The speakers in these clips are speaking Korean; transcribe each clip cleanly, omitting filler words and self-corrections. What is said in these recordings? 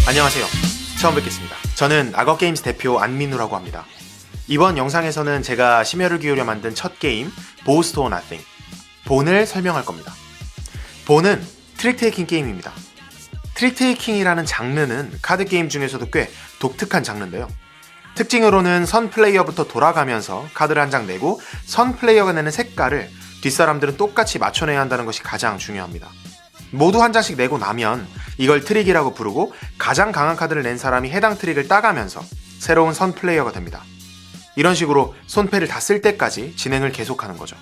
안녕하세요. 처음 뵙겠습니다. 저는 악어게임즈 대표 안민우라고 합니다. 이번 영상에서는 제가 심혈을 기울여 만든 첫 게임 보스트 오 나띵 본을 설명할 겁니다. 본은 트릭 테이킹 게임입니다. 트릭 테이킹이라는 장르는 카드 게임 중에서도 꽤 독특한 장르인데요. 특징으로는 선 플레이어부터 돌아가면서 카드를 한 장 내고 선 플레이어가 내는 색깔을 뒷사람들은 똑같이 맞춰내야 한다는 것이 가장 중요합니다. 모두 한 장씩 내고 나면 이걸 트릭이라고 부르고 가장 강한 카드를 낸 사람이 해당 트릭을 따가면서 새로운 선 플레이어가 됩니다. 이런 식으로 손패를 다 쓸 때까지 진행을 계속하는 거죠.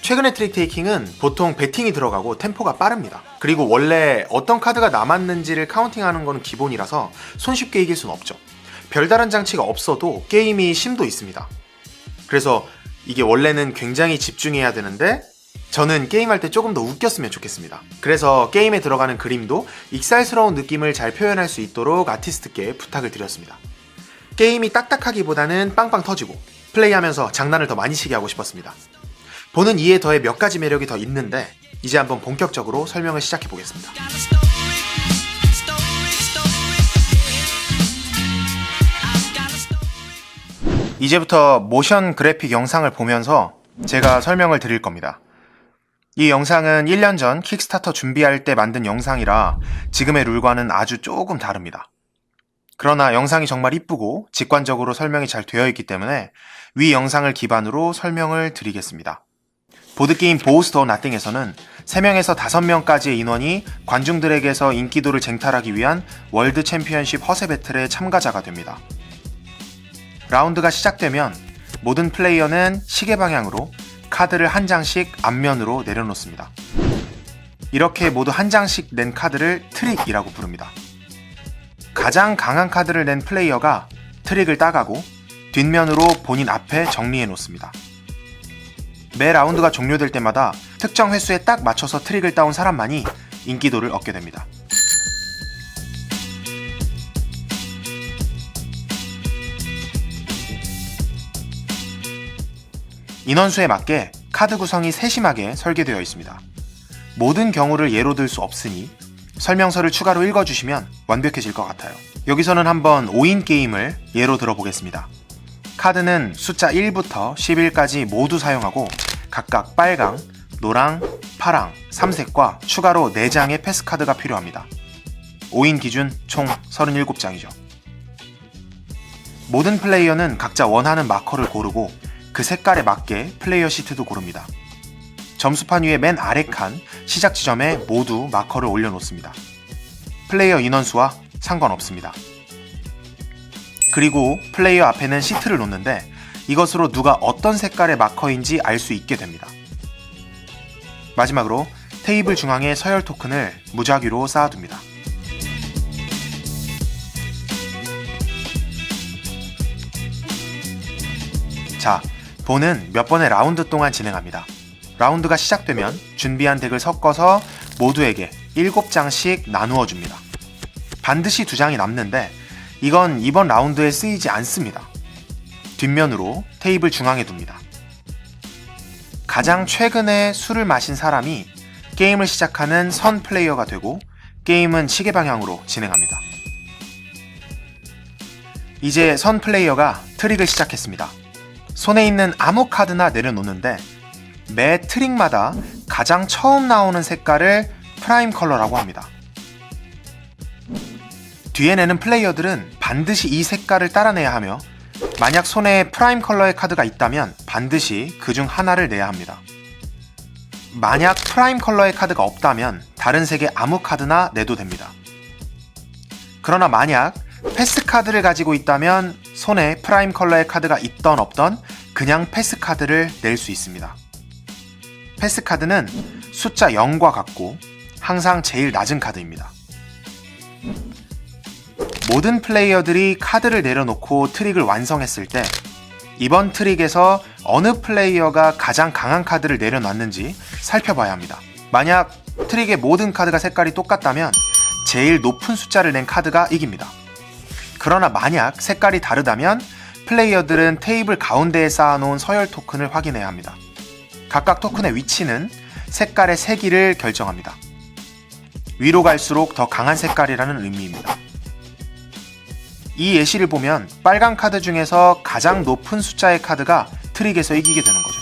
최근의 트릭 테이킹은 보통 배팅이 들어가고 템포가 빠릅니다. 그리고 원래 어떤 카드가 남았는지를 카운팅하는 건 기본이라서 손쉽게 이길 수는 없죠. 별다른 장치가 없어도 게임이 심도 있습니다. 그래서 이게 원래는 굉장히 집중해야 되는데 저는 게임할 때 조금 더 웃겼으면 좋겠습니다. 그래서 게임에 들어가는 그림도 익살스러운 느낌을 잘 표현할 수 있도록 아티스트께 부탁을 드렸습니다. 게임이 딱딱하기보다는 빵빵 터지고 플레이하면서 장난을 더 많이 치게 하고 싶었습니다. 보는 이에 더해 몇 가지 매력이 더 있는데 이제 한번 본격적으로 설명을 시작해 보겠습니다. 이제부터 모션 그래픽 영상을 보면서 제가 설명을 드릴 겁니다. 이 영상은 1년 전 킥스타터 준비할 때 만든 영상이라 지금의 룰과는 아주 조금 다릅니다. 그러나 영상이 정말 이쁘고 직관적으로 설명이 잘 되어 있기 때문에 위 영상을 기반으로 설명을 드리겠습니다. 보드게임 보스트 오 나띵에서는 3명에서 5명까지의 인원이 관중들에게서 인기도를 쟁탈하기 위한 월드 챔피언십 허세 배틀의 참가자가 됩니다. 라운드가 시작되면 모든 플레이어는 시계 방향으로 카드를 한 장씩 앞면으로 내려놓습니다. 이렇게 모두 한 장씩 낸 카드를 트릭이라고 부릅니다. 가장 강한 카드를 낸 플레이어가 트릭을 따가고 뒷면으로 본인 앞에 정리해 놓습니다. 매 라운드가 종료될 때마다 특정 횟수에 딱 맞춰서 트릭을 따온 사람만이 인기도를 얻게 됩니다. 인원수에 맞게 카드 구성이 세심하게 설계되어 있습니다. 모든 경우를 예로 들 수 없으니 설명서를 추가로 읽어주시면 완벽해질 것 같아요. 여기서는 한번 5인 게임을 예로 들어보겠습니다. 카드는 숫자 1부터 11까지 모두 사용하고 각각 빨강, 노랑, 파랑, 3색과 추가로 4장의 패스카드가 필요합니다. 5인 기준 총 37장이죠. 모든 플레이어는 각자 원하는 마커를 고르고 그 색깔에 맞게 플레이어 시트도 고릅니다. 점수판 위에 맨 아래 칸 시작 지점에 모두 마커를 올려놓습니다. 플레이어 인원수와 상관없습니다. 그리고 플레이어 앞에는 시트를 놓는데 이것으로 누가 어떤 색깔의 마커인지 알 수 있게 됩니다. 마지막으로 테이블 중앙에 서열 토큰을 무작위로 쌓아둡니다. 자, 본은 몇 번의 라운드 동안 진행합니다. 라운드가 시작되면 준비한 덱을 섞어서 모두에게 7장씩 나누어 줍니다. 반드시 2장이 남는데 이건 이번 라운드에 쓰이지 않습니다. 뒷면으로 테이블 중앙에 둡니다. 가장 최근에 술을 마신 사람이 게임을 시작하는 선 플레이어가 되고 게임은 시계 방향으로 진행합니다. 이제 선 플레이어가 트릭을 시작했습니다. 손에 있는 아무 카드나 내려놓는데 매 트릭마다 가장 처음 나오는 색깔을 프라임 컬러라고 합니다. 뒤에 내는 플레이어들은 반드시 이 색깔을 따라내야 하며 만약 손에 프라임 컬러의 카드가 있다면 반드시 그 중 하나를 내야 합니다. 만약 프라임 컬러의 카드가 없다면 다른 색의 아무 카드나 내도 됩니다. 그러나 만약 패스 카드를 가지고 있다면 손에 프라임 컬러의 카드가 있던 없던 그냥 패스 카드를 낼 수 있습니다. 패스 카드는 숫자 0과 같고 항상 제일 낮은 카드입니다. 모든 플레이어들이 카드를 내려놓고 트릭을 완성했을 때 이번 트릭에서 어느 플레이어가 가장 강한 카드를 내려놨는지 살펴봐야 합니다. 만약 트릭의 모든 카드가 색깔이 똑같다면 제일 높은 숫자를 낸 카드가 이깁니다. 그러나 만약 색깔이 다르다면 플레이어들은 테이블 가운데에 쌓아놓은 서열 토큰을 확인해야 합니다. 각각 토큰의 위치는 색깔의 세기를 결정합니다. 위로 갈수록 더 강한 색깔이라는 의미입니다. 이 예시를 보면 빨간 카드 중에서 가장 높은 숫자의 카드가 트릭에서 이기게 되는 거죠.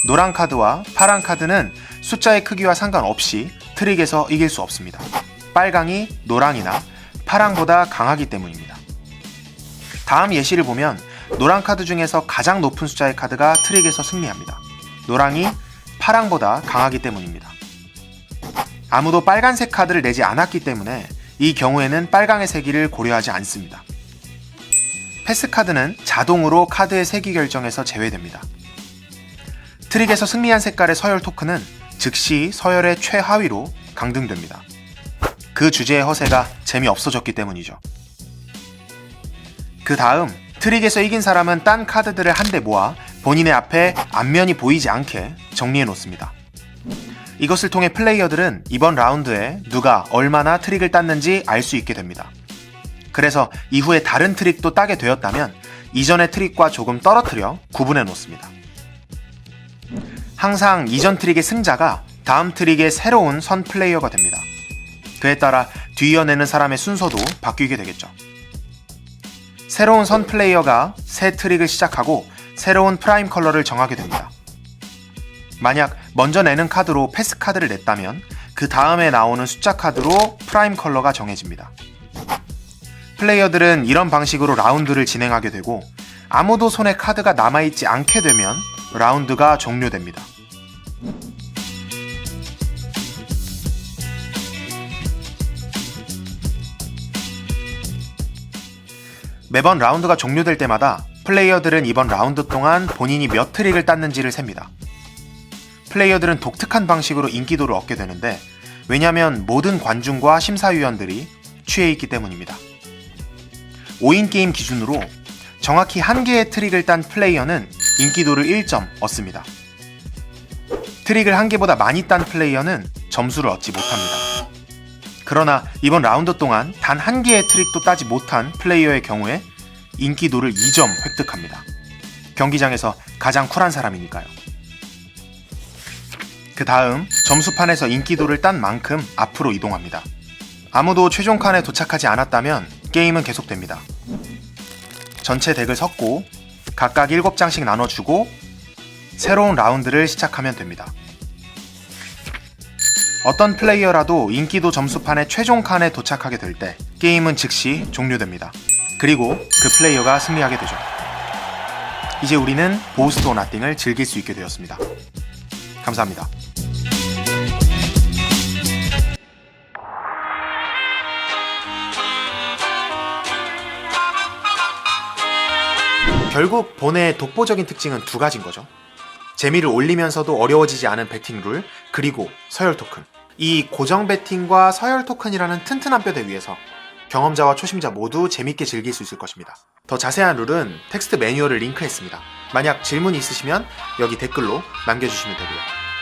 노란 카드와 파란 카드는 숫자의 크기와 상관없이 트릭에서 이길 수 없습니다. 빨강이 노랑이나 파랑보다 강하기 때문입니다. 다음 예시를 보면 노란 카드 중에서 가장 높은 숫자의 카드가 트릭에서 승리합니다. 노랑이 파랑보다 강하기 때문입니다. 아무도 빨간색 카드를 내지 않았기 때문에 이 경우에는 빨강의 세기를 고려하지 않습니다. 패스 카드는 자동으로 카드의 세기 결정에서 제외됩니다. 트릭에서 승리한 색깔의 서열 토큰은 즉시 서열의 최하위로 강등됩니다. 그 주제의 허세가 재미없어졌기 때문이죠. 그 다음 트릭에서 이긴 사람은 딴 카드들을 한데 모아 본인의 앞에 앞면이 보이지 않게 정리해 놓습니다. 이것을 통해 플레이어들은 이번 라운드에 누가 얼마나 트릭을 땄는지 알 수 있게 됩니다. 그래서 이후에 다른 트릭도 따게 되었다면 이전의 트릭과 조금 떨어뜨려 구분해 놓습니다. 항상 이전 트릭의 승자가 다음 트릭의 새로운 선 플레이어가 됩니다. 그에 따라 뒤이어내는 사람의 순서도 바뀌게 되겠죠. 새로운 선 플레이어가 새 트릭을 시작하고 새로운 프라임 컬러를 정하게 됩니다. 만약 먼저 내는 카드로 패스 카드를 냈다면 그 다음에 나오는 숫자 카드로 프라임 컬러가 정해집니다. 플레이어들은 이런 방식으로 라운드를 진행하게 되고 아무도 손에 카드가 남아있지 않게 되면 라운드가 종료됩니다. 매번 라운드가 종료될 때마다 플레이어들은 이번 라운드 동안 본인이 몇 트릭을 땄는지를 셉니다. 플레이어들은 독특한 방식으로 인기도를 얻게 되는데 왜냐하면 모든 관중과 심사위원들이 취해 있기 때문입니다. 5인 게임 기준으로 정확히 한 개의 트릭을 딴 플레이어는 인기도를 1점 얻습니다. 트릭을 한 개보다 많이 딴 플레이어는 점수를 얻지 못합니다. 그러나 이번 라운드 동안 단 한 개의 트릭도 따지 못한 플레이어의 경우에 인기도를 2점 획득합니다. 경기장에서 가장 쿨한 사람이니까요. 그 다음 점수판에서 인기도를 딴 만큼 앞으로 이동합니다. 아무도 최종 칸에 도착하지 않았다면 게임은 계속됩니다. 전체 덱을 섞고 각각 7장씩 나눠주고 새로운 라운드를 시작하면 됩니다. 어떤 플레이어라도 인기도 점수판의 최종 칸에 도착하게 될 때 게임은 즉시 종료됩니다. 그리고 그 플레이어가 승리하게 되죠. 이제 우리는 보스트 오 나띵을 즐길 수 있게 되었습니다. 감사합니다. 결국 본의 독보적인 특징은 두 가지인 거죠. 재미를 올리면서도 어려워지지 않은 배팅 룰, 그리고 서열 토큰. 이 고정 배팅과 서열 토큰이라는 튼튼한 뼈대 위에서 경험자와 초심자 모두 재밌게 즐길 수 있을 것입니다. 더 자세한 룰은 텍스트 매뉴얼을 링크했습니다. 만약 질문이 있으시면 여기 댓글로 남겨주시면 되고요.